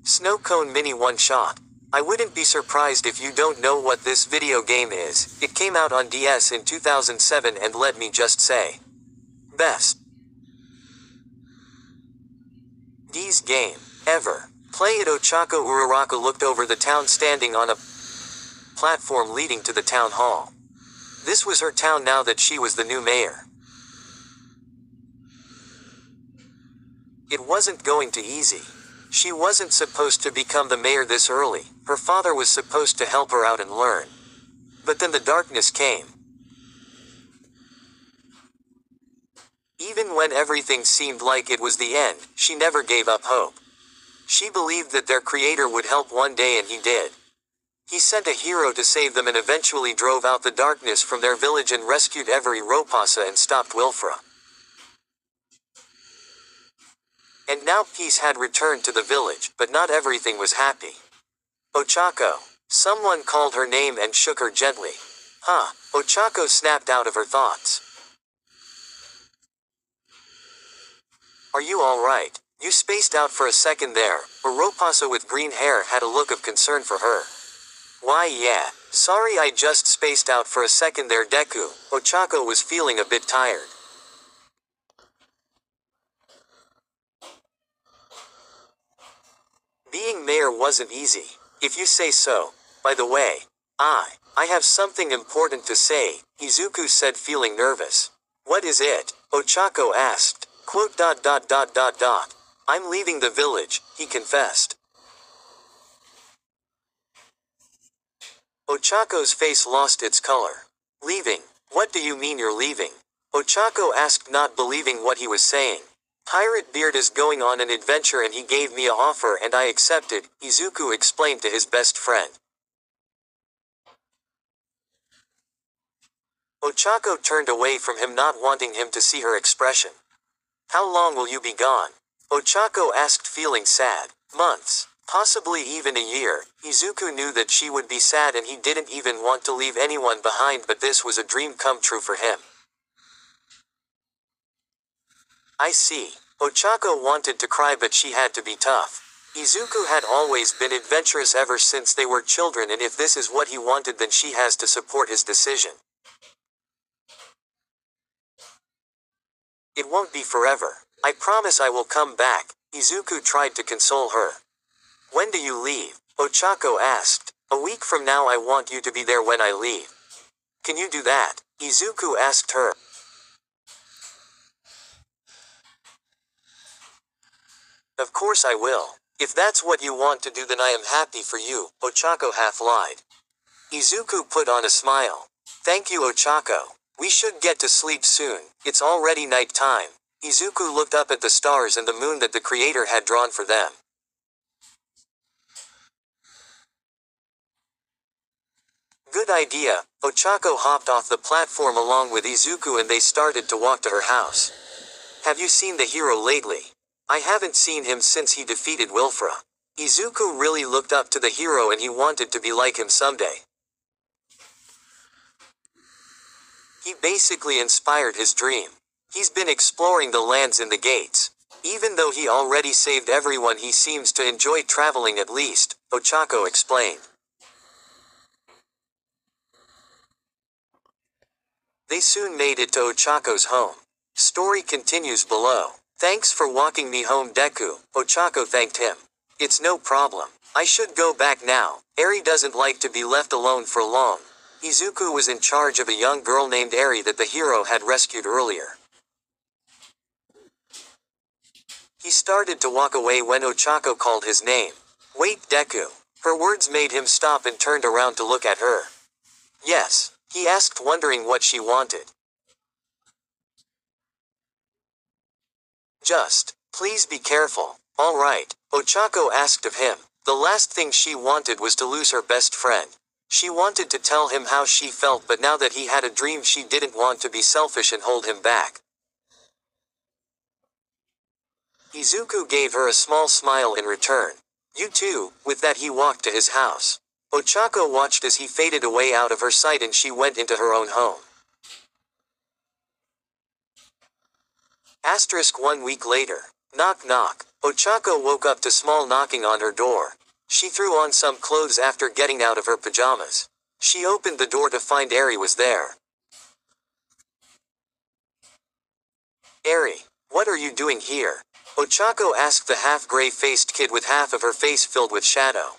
Snow Cone Mini One Shot. I wouldn't be surprised if you don't know what this video game is. It came out on DS in 2007 and let me just say, best DS game ever. Play it. Ochako Uraraka looked over the town standing on a platform leading to the town hall. This was her town now that she was the new mayor. It wasn't going to easy. She wasn't supposed to become the mayor this early. Her father was supposed to help her out and learn. But then the darkness came. Even when everything seemed like it was the end, she never gave up hope. She believed that their creator would help one day, and he did. He sent a hero to save them and eventually drove out the darkness from their village and rescued every Ropasa and stopped Wilfra. And now peace had returned to the village, but not everything was happy. Ochako. Someone called her name and shook her gently. Ochako snapped out of her thoughts. Are you alright? You spaced out for a second there. A Ropasa with green hair had a look of concern for her. Why yeah, sorry, I just spaced out for a second there, Deku. Ochako was feeling a bit tired. Being mayor wasn't easy, if you say so. By the way, I have something important to say, Izuku said, feeling nervous. What is it? Ochako asked. Quote. I'm leaving the village, he confessed. Ochako's face lost its color. Leaving? What do you mean you're leaving? Ochako asked, not believing what he was saying. Pirate Beard is going on an adventure and he gave me an offer and I accepted, Izuku explained to his best friend. Ochako turned away from him, not wanting him to see her expression. How long will you be gone? Ochako asked, feeling sad. Months. Possibly even a year. Izuku knew that she would be sad and he didn't even want to leave anyone behind, but this was a dream come true for him. I see. Ochako wanted to cry, but she had to be tough. Izuku had always been adventurous ever since they were children, and if this is what he wanted, then she has to support his decision. It won't be forever. I promise I will come back. Izuku tried to console her. When do you leave? Ochako asked. A week from now. I want you to be there when I leave. Can you do that? Izuku asked her. Of course I will. If that's what you want to do, then I am happy for you, Ochako half lied. Izuku put on a smile. Thank you, Ochako. We should get to sleep soon. It's already night time. Izuku looked up at the stars and the moon that the creator had drawn for them. Good idea. Ochako hopped off the platform along with Izuku and they started to walk to her house. Have you seen the hero lately? I haven't seen him since he defeated Wilfra. Izuku really looked up to the hero and he wanted to be like him someday. He basically inspired his dream. He's been exploring the lands in the gates. Even though he already saved everyone, he seems to enjoy traveling at least, Ochako explained. They soon made it to Ochako's home. Story continues below. Thanks for walking me home, Deku, Ochako thanked him. It's no problem. I should go back now. Eri doesn't like to be left alone for long. Izuku was in charge of a young girl named Eri that the hero had rescued earlier. He started to walk away when Ochako called his name. Wait, Deku. Her words made him stop and turned around to look at her. Yes, he asked, wondering what she wanted. Just, please be careful. All right, Ochako asked of him. The last thing she wanted was to lose her best friend. She wanted to tell him how she felt, but now that he had a dream, she didn't want to be selfish and hold him back. Izuku gave her a small smile in return. You too. With that he walked to his house. Ochako watched as he faded away out of her sight and she went into her own home. 1 week later. Knock knock. Ochako woke up to small knocking on her door. She threw on some clothes after getting out of her pajamas. She opened the door to find Eri was there. Eri, what are you doing here? Ochako asked the half-gray-faced kid with half of her face filled with shadow.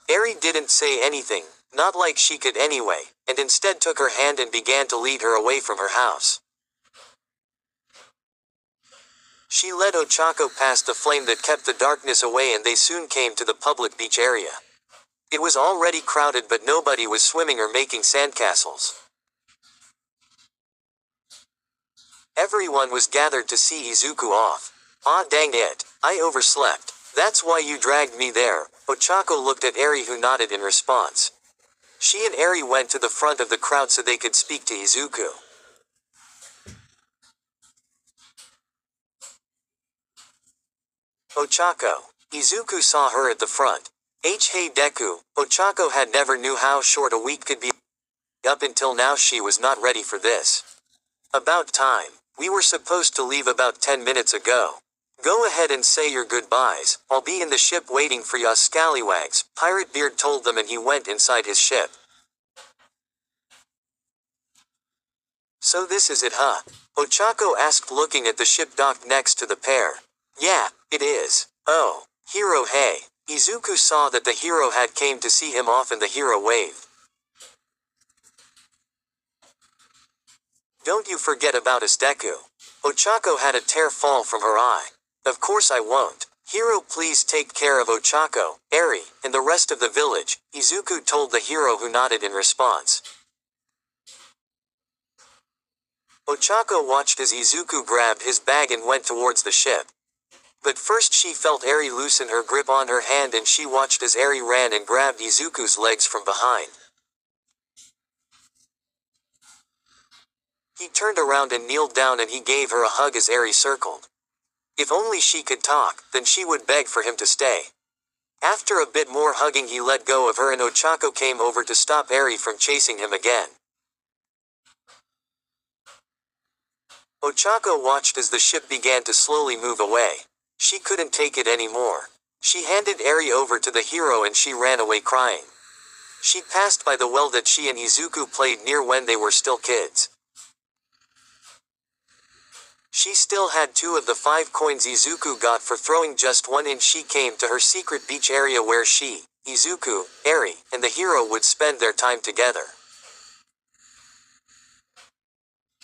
Eri didn't say anything, not like she could anyway, and instead took her hand and began to lead her away from her house. She led Ochako past the flame that kept the darkness away and they soon came to the public beach area. It was already crowded but nobody was swimming or making sandcastles. Everyone was gathered to see Izuku off. Ah dang it, I overslept. That's why you dragged me there. Ochako looked at Eri who nodded in response. She and Eri went to the front of the crowd so they could speak to Izuku. Ochako. Izuku saw her at the front. Hey Deku, Ochako had never knew how short a week could be. Up until now she was not ready for this. About time. We were supposed to leave about 10 minutes ago. Go ahead and say your goodbyes, I'll be in the ship waiting for ya scallywags, Pirate Beard told them and he went inside his ship. So this is it huh? Ochako asked looking at the ship docked next to the pair. Yeah, it is. Oh, hero hey. Izuku saw that the hero had came to see him off and the hero waved. Don't you forget about us Deku. Ochako had a tear fall from her eye. Of course I won't. Hero please take care of Ochako, Eri, and the rest of the village, Izuku told the hero who nodded in response. Ochako watched as Izuku grabbed his bag and went towards the ship. But first she felt Eri loosen her grip on her hand and she watched as Eri ran and grabbed Izuku's legs from behind. He turned around and kneeled down and he gave her a hug as Eri circled. If only she could talk, then she would beg for him to stay. After a bit more hugging he let go of her and Ochako came over to stop Eri from chasing him again. Ochako watched as the ship began to slowly move away. She couldn't take it anymore. She handed Eri over to the hero and she ran away crying. She passed by the well that she and Izuku played near when they were still kids. She still had 2 of the 5 coins Izuku got for throwing just one in. She came to her secret beach area where she, Izuku, Eri, and the hero would spend their time together.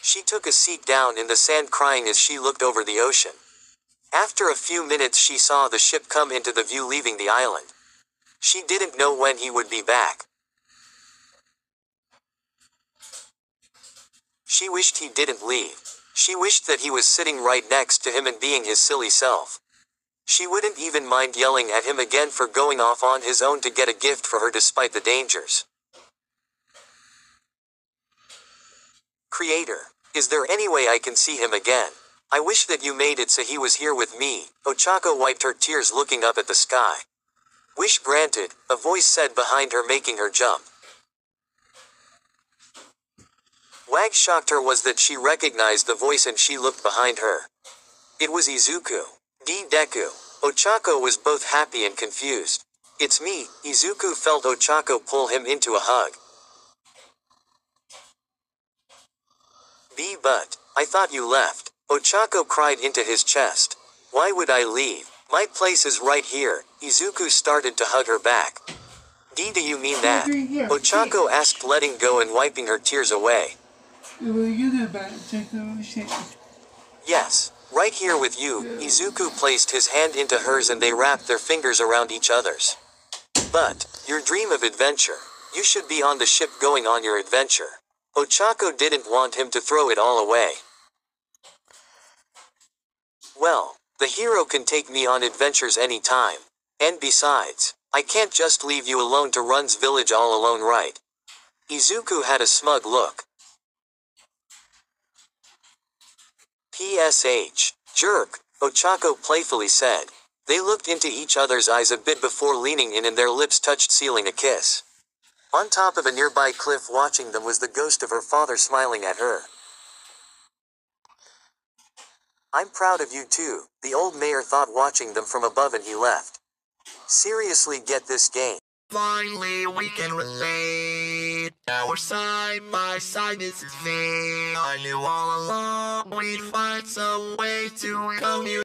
She took a seat down in the sand crying as she looked over the ocean. After a few minutes she saw the ship come into the view leaving the island. She didn't know when he would be back. She wished he didn't leave. She wished that he was sitting right next to him and being his silly self. She wouldn't even mind yelling at him again for going off on his own to get a gift for her despite the dangers. Creator, is there any way I can see him again? I wish that you made it so he was here with me. Ochako wiped her tears looking up at the sky. Wish granted, a voice said behind her making her jump. What shocked her was that she recognized the voice and she looked behind her. It was Izuku. Deku. Ochako was both happy and confused. It's me, Izuku felt Ochako pull him into a hug. But, I thought you left. Ochako cried into his chest. Why would I leave? My place is right here. Izuku started to hug her back. Do you mean that? Ochako asked letting go and wiping her tears away. Yes, right here with you, Izuku placed his hand into hers and they wrapped their fingers around each other's. But, your dream of adventure. You should be on the ship going on your adventure. Ochako didn't want him to throw it all away. Well, the hero can take me on adventures anytime. And besides, I can't just leave you alone to Run's village all alone right? Izuku had a smug look. PSH. Jerk, Ochako playfully said. They looked into each other's eyes a bit before leaning in and their lips touched sealing a kiss. On top of a nearby cliff watching them was the ghost of her father smiling at her. I'm proud of you too, the old mayor thought watching them from above and he left. Seriously get this game. Finally we can relate. Our side by side is vain. I knew all along we'd find some way to communicate.